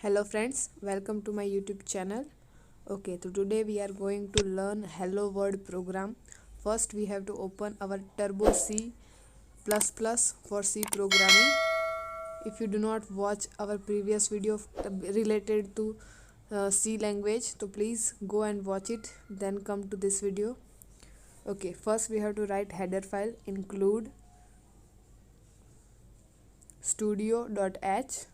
Hello friends, welcome to my YouTube channel. Okay, so today we are going to learn Hello World program. First we have to open our Turbo C++ for C programming. If you do not watch our previous video related to C language, so please go and watch it, then come to this video. Okay, first we have to write header file include studio.h.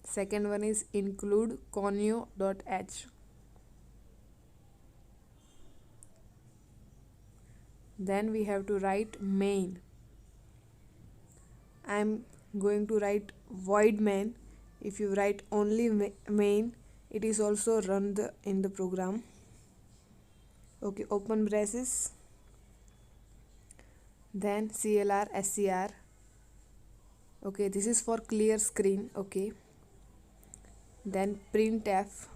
Second one is include conio.h. Then we have to write main. I'm going to write void main. If you write only main, it is also run in the program. Okay, open braces. Then clr scr. Okay, this is for clear screen. Okay, then printf.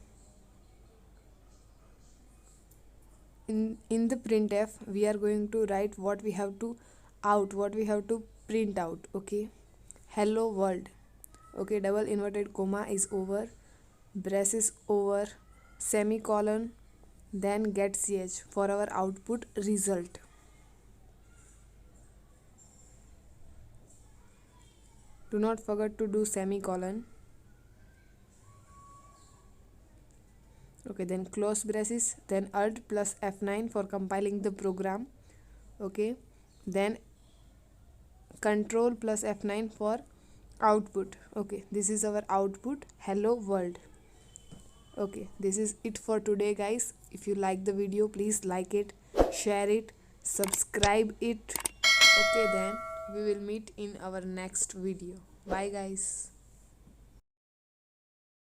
In the printf we are going to write what we have to print out. Okay, hello world. Okay, double inverted comma is over, braces over, semicolon, then get ch for our output result. Do not forget to do semicolon. Okay, then close braces, then alt plus F9 for compiling the program. Okay, then control plus F9 for output. Okay, this is our output, hello world. Okay, this is it for today guys. If you like the video, please like it, share it, subscribe it. Okay, then we will meet in our next video. Bye guys.